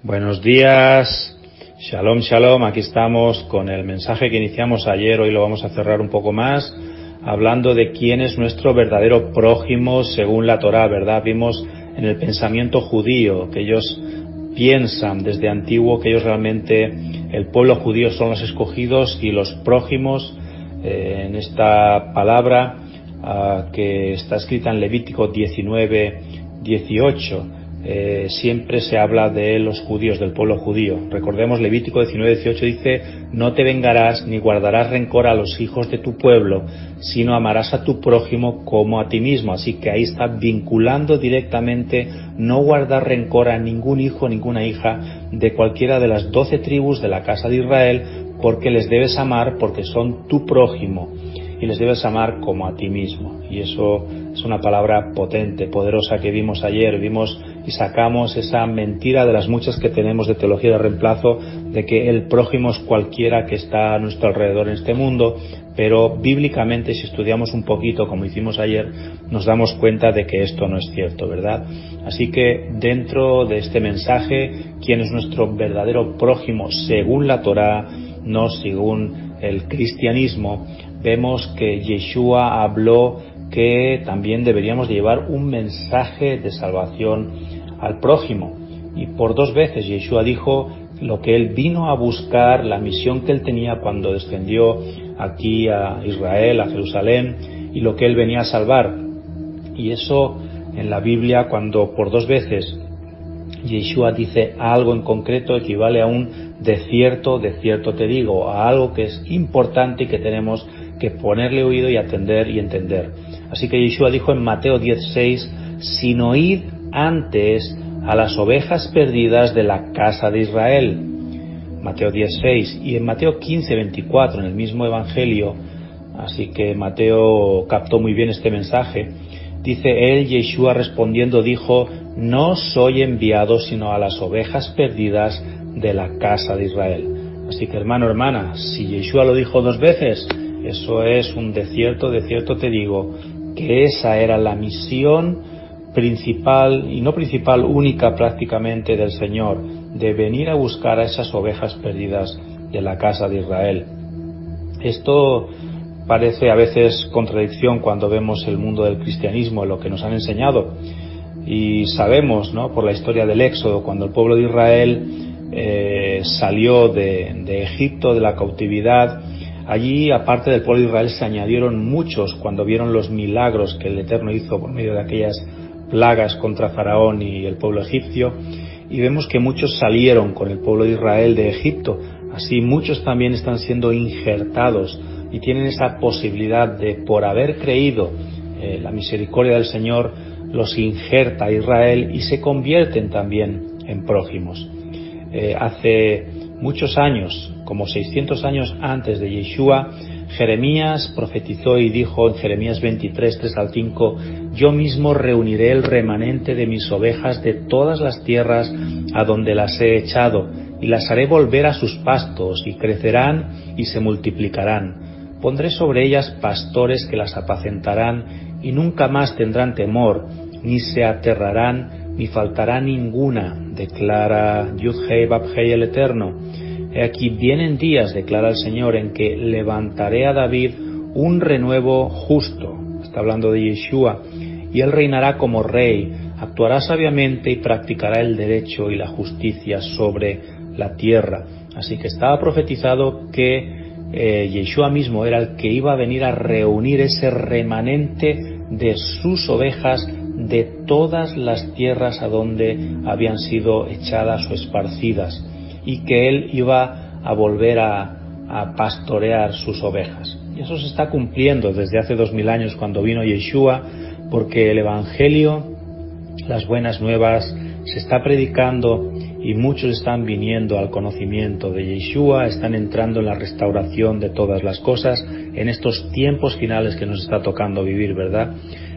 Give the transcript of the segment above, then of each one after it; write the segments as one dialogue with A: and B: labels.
A: Buenos días, Shalom, Shalom, aquí estamos con el mensaje que iniciamos ayer, hoy lo vamos a cerrar un poco más, hablando de quién es nuestro verdadero prójimo según la Torá, ¿verdad? Vimos en el pensamiento judío que ellos piensan desde antiguo que ellos realmente, el pueblo judío son los escogidos y los prójimos, en esta palabra que está escrita en Levítico 19:18. Siempre se habla de los judíos, del pueblo judío. Recordemos, Levítico 19:18 dice: no te vengarás ni guardarás rencor a los hijos de tu pueblo, sino amarás a tu prójimo como a ti mismo. Así que ahí está vinculando directamente no guardar rencor a ningún hijo, ninguna hija de cualquiera de las 12 tribus de la casa de Israel, porque les debes amar porque son tu prójimo y les debes amar como a ti mismo. Y eso es una palabra potente, poderosa, que vimos ayer. Vimos y sacamos esa mentira de las muchas que tenemos de teología de reemplazo, de que el prójimo es cualquiera que está a nuestro alrededor en este mundo, pero bíblicamente, si estudiamos un poquito, como hicimos ayer, nos damos cuenta de que esto no es cierto, ¿verdad? Así que dentro de este mensaje, ¿quién es nuestro verdadero prójimo según la Torá, no según el cristianismo? Vemos que Yeshua habló que también deberíamos llevar un mensaje de salvación al prójimo. Y por 2 veces Yeshua dijo lo que él vino a buscar, la misión que él tenía cuando descendió aquí a Israel, a Jerusalén, y lo que él venía a salvar. Y eso en la Biblia, cuando por 2 veces Yeshua dice algo en concreto, equivale a un de cierto te digo, a algo que es importante y que tenemos que ponerle oído y atender y entender. Así que Yeshua dijo en Mateo 10:6: sino id antes a las ovejas perdidas de la casa de Israel. Mateo 10:6. Y en Mateo 15:24, en el mismo evangelio, así que Mateo captó muy bien este mensaje, dice él, Yeshua respondiendo dijo: no soy enviado sino a las ovejas perdidas de la casa de Israel. Así que, hermano, hermana, si Yeshua lo dijo 2 veces, eso es un de cierto te digo, que esa era la misión principal, y no principal, única prácticamente, del Señor, de venir a buscar a esas ovejas perdidas de la casa de Israel. Esto parece a veces contradicción cuando vemos el mundo del cristianismo, lo que nos han enseñado. Y sabemos, ¿no?, por la historia del Éxodo, cuando el pueblo de Israel salió de Egipto, de la cautividad, allí, aparte del pueblo de Israel, se añadieron muchos cuando vieron los milagros que el Eterno hizo por medio de aquellas plagas contra Faraón y el pueblo egipcio, y vemos que muchos salieron con el pueblo de Israel de Egipto. Así muchos también están siendo injertados y tienen esa posibilidad de, por haber creído la misericordia del Señor, los injerta a Israel y se convierten también en prójimos. Hace muchos años, como 600 años antes de Yeshua, Jeremías profetizó y dijo en Jeremías 23:3-5: yo mismo reuniré el remanente de mis ovejas de todas las tierras a donde las he echado, y las haré volver a sus pastos, y crecerán y se multiplicarán. Pondré sobre ellas pastores que las apacentarán, y nunca más tendrán temor, ni se aterrarán, ni faltará ninguna, declara Yud-Hei Vab-Hei el Eterno. He aquí vienen días, declara el Señor, en que levantaré a David un renuevo justo. Está hablando de Yeshua. Y él reinará como rey, actuará sabiamente y practicará el derecho y la justicia sobre la tierra. Así que estaba profetizado que Yeshua mismo era el que iba a venir a reunir ese remanente de sus ovejas de todas las tierras a donde habían sido echadas o esparcidas, y que él iba a volver a pastorear sus ovejas. Y eso se está cumpliendo desde hace 2000 años cuando vino Yeshua, porque el Evangelio, las buenas nuevas, se está predicando y muchos están viniendo al conocimiento de Yeshua, están entrando en la restauración de todas las cosas en estos tiempos finales que nos está tocando vivir, ¿verdad?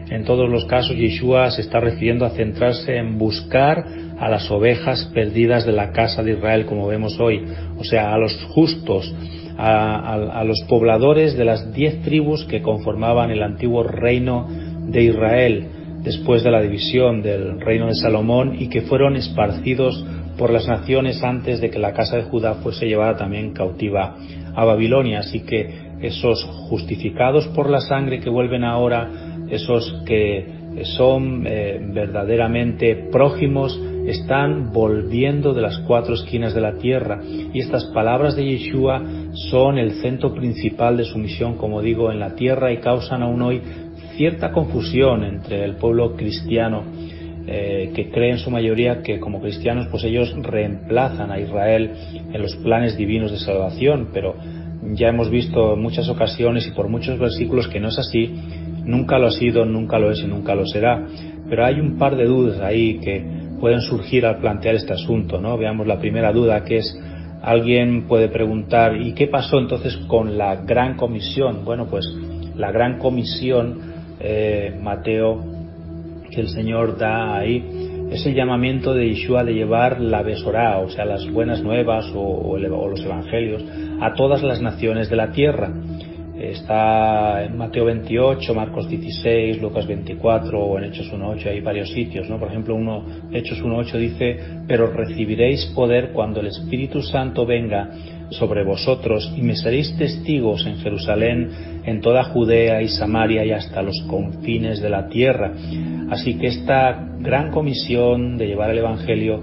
A: En todos los casos, Yeshua se está refiriendo a centrarse en buscar a las ovejas perdidas de la casa de Israel, como vemos hoy, o sea, a los justos, a los pobladores de las 10 tribus que conformaban el antiguo reino de Israel, después de la división del reino de Salomón, y que fueron esparcidos por las naciones antes de que la casa de Judá fuese llevada también cautiva a Babilonia. Así que esos justificados por la sangre que vuelven ahora, esos que son verdaderamente prójimos, están volviendo de las cuatro esquinas de la tierra, y estas palabras de Yeshua son el centro principal de su misión, como digo, en la tierra, y causan aún hoy cierta confusión entre el pueblo cristiano, que cree en su mayoría que como cristianos pues ellos reemplazan a Israel en los planes divinos de salvación, pero ya hemos visto en muchas ocasiones y por muchos versículos que no es así. Nunca lo ha sido, nunca lo es y nunca lo será. Pero hay un par de dudas ahí que pueden surgir al plantear este asunto, ¿no? Veamos la primera duda, que es: alguien puede preguntar, ¿y qué pasó entonces con la Gran Comisión? Bueno, pues la Gran Comisión, Mateo, que el Señor da ahí, es el llamamiento de Yeshua de llevar la Besorá, o sea, las buenas nuevas o los evangelios, a todas las naciones de la tierra. Está en Mateo 28, Marcos 16, Lucas 24 o en Hechos 1.8, hay varios sitios, ¿no? Por ejemplo, Hechos 1.8 dice: pero recibiréis poder cuando el Espíritu Santo venga sobre vosotros, y me seréis testigos en Jerusalén, en toda Judea y Samaria y hasta los confines de la tierra. Así que esta gran comisión de llevar el Evangelio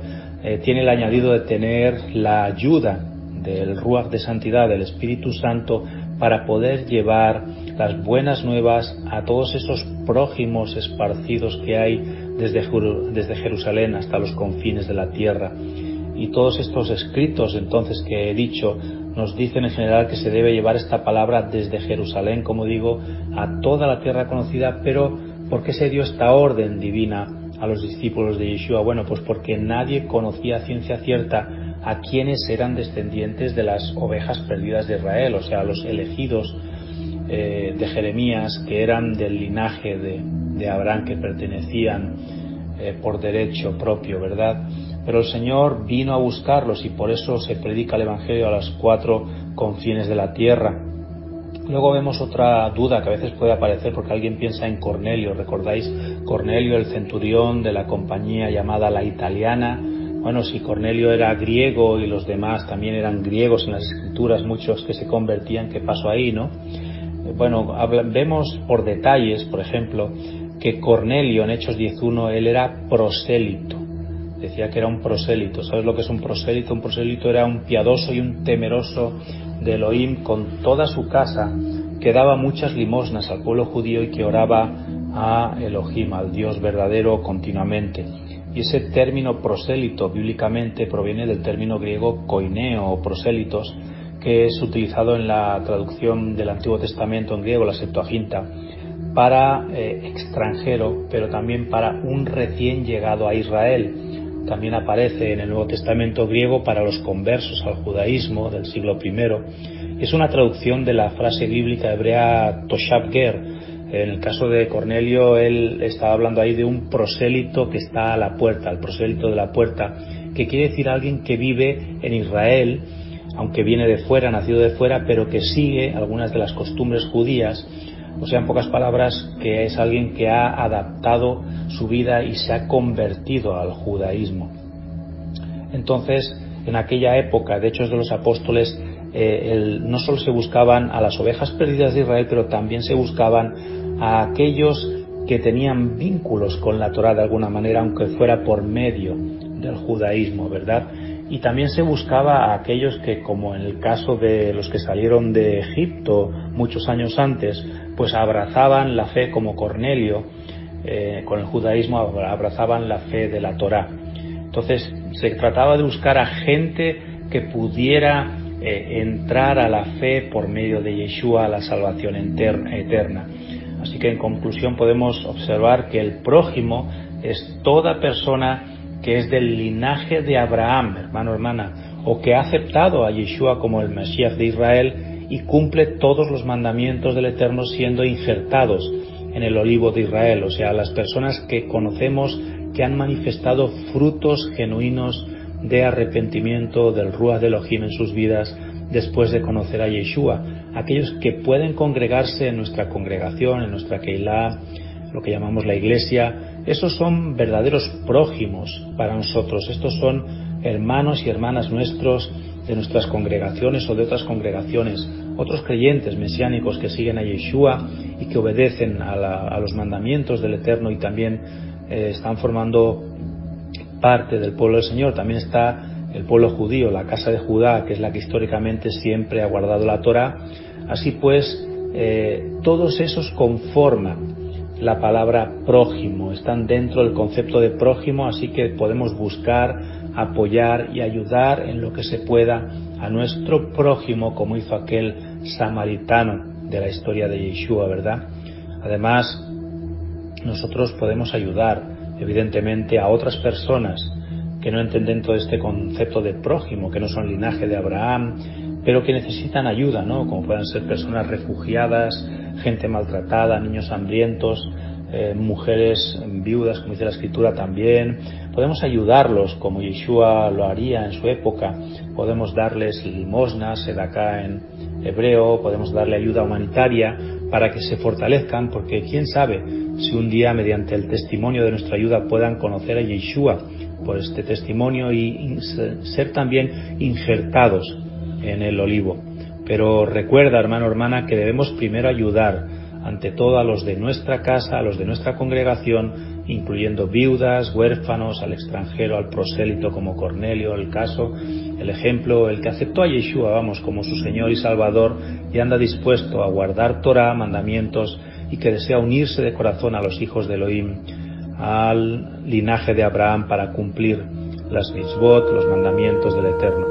A: tiene el añadido de tener la ayuda del Ruach de Santidad, del Espíritu Santo, para poder llevar las buenas nuevas a todos esos prójimos esparcidos que hay desde Jerusalén hasta los confines de la tierra. Y todos estos escritos entonces que he dicho nos dicen en general que se debe llevar esta palabra desde Jerusalén, como digo, a toda la tierra conocida. Pero ¿por qué se dio esta orden divina a los discípulos de Yeshua? Bueno, pues porque nadie conocía a ciencia cierta a quienes eran descendientes de las ovejas perdidas de Israel, o sea, los elegidos de Jeremías, que eran del linaje de Abraham, que pertenecían por derecho propio, ¿verdad? Pero el Señor vino a buscarlos, y por eso se predica el Evangelio a los cuatro confines de la tierra. Luego vemos otra duda que a veces puede aparecer, porque alguien piensa en Cornelio. ¿Recordáis? Cornelio, el centurión de la compañía llamada La Italiana. Bueno, si Cornelio era griego y los demás también eran griegos en las Escrituras, muchos que se convertían, ¿qué pasó ahí, no? Bueno, vemos por detalles, por ejemplo, que Cornelio en Hechos 10.1, él era prosélito. Decía que era un prosélito. ¿Sabes lo que es un prosélito? Un prosélito era un piadoso y un temeroso de Elohim con toda su casa, que daba muchas limosnas al pueblo judío y que oraba a Elohim, al Dios verdadero, continuamente. Y ese término prosélito bíblicamente proviene del término griego koineo o prosélitos, que es utilizado en la traducción del Antiguo Testamento en griego, la Septuaginta, para extranjero, pero también para un recién llegado a Israel. También aparece en el Nuevo Testamento griego para los conversos al judaísmo del siglo I. Es una traducción de la frase bíblica hebrea Toshav Ger. En el caso de Cornelio, él estaba hablando ahí de un prosélito que está a la puerta, el prosélito de la puerta, que quiere decir alguien que vive en Israel, aunque viene de fuera, nacido de fuera, pero que sigue algunas de las costumbres judías. O sea, en pocas palabras, que es alguien que ha adaptado su vida y se ha convertido al judaísmo. Entonces, en aquella época de Hechos de los Apóstoles, no solo se buscaban a las ovejas perdidas de Israel, pero también se buscaban a aquellos que tenían vínculos con la Torá de alguna manera, aunque fuera por medio del judaísmo, ¿verdad? Y también se buscaba a aquellos que, como en el caso de los que salieron de Egipto muchos años antes, pues abrazaban la fe como Cornelio, con el judaísmo abrazaban la fe de la Torá. Entonces se trataba de buscar a gente que pudiera entrar a la fe por medio de Yeshua, a la salvación eterna. Así que en conclusión podemos observar que el prójimo es toda persona que es del linaje de Abraham, hermano, hermana, o que ha aceptado a Yeshua como el Mesías de Israel y cumple todos los mandamientos del Eterno siendo injertados en el olivo de Israel, o sea, las personas que conocemos que han manifestado frutos genuinos de arrepentimiento del Ruach de Elohim en sus vidas después de conocer a Yeshua, aquellos que pueden congregarse en nuestra congregación, en nuestra Keilah, lo que llamamos la iglesia. Esos son verdaderos prójimos para nosotros. Estos son hermanos y hermanas nuestros de nuestras congregaciones o de otras congregaciones, otros creyentes mesiánicos que siguen a Yeshua y que obedecen a los mandamientos del Eterno y también están formando parte del pueblo del Señor. También está el pueblo judío, la casa de Judá, que es la que históricamente siempre ha guardado la Torá. Así pues, todos esos conforman la palabra prójimo, están dentro del concepto de prójimo, así que podemos buscar, apoyar y ayudar en lo que se pueda a nuestro prójimo, como hizo aquel samaritano de la historia de Yeshua, ¿verdad? Además, nosotros podemos ayudar, evidentemente, a otras personas que no entienden todo este concepto de prójimo, que no son linaje de Abraham, pero que necesitan ayuda, ¿no? Como puedan ser personas refugiadas, gente maltratada, niños hambrientos, mujeres viudas, como dice la Escritura también. Podemos ayudarlos como Yeshua lo haría en su época. Podemos darles limosnas, sedaká en hebreo, podemos darle ayuda humanitaria para que se fortalezcan, porque quién sabe si un día mediante el testimonio de nuestra ayuda puedan conocer a Yeshua por este testimonio y ser también injertados en el olivo. Pero recuerda, hermano, hermana, que debemos primero ayudar ante todo a los de nuestra casa, a los de nuestra congregación, incluyendo viudas, huérfanos, al extranjero, al prosélito como Cornelio, el caso, el ejemplo, el que aceptó a Yeshua, como su Señor y Salvador y anda dispuesto a guardar Torah, mandamientos, y que desea unirse de corazón a los hijos de Elohim, al linaje de Abraham para cumplir las mitzvot, los mandamientos del Eterno.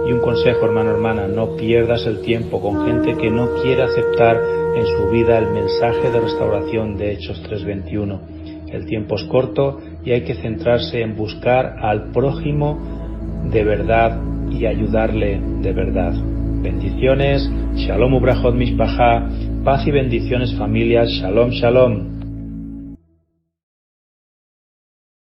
A: Y un consejo, hermano, hermana, no pierdas el tiempo con gente que no quiere aceptar en su vida el mensaje de restauración de Hechos 3:21. El tiempo es corto y hay que centrarse en buscar al prójimo de verdad y ayudarle de verdad. Bendiciones, Shalom Ubrachot Mishpacha, paz y bendiciones familias, Shalom, Shalom.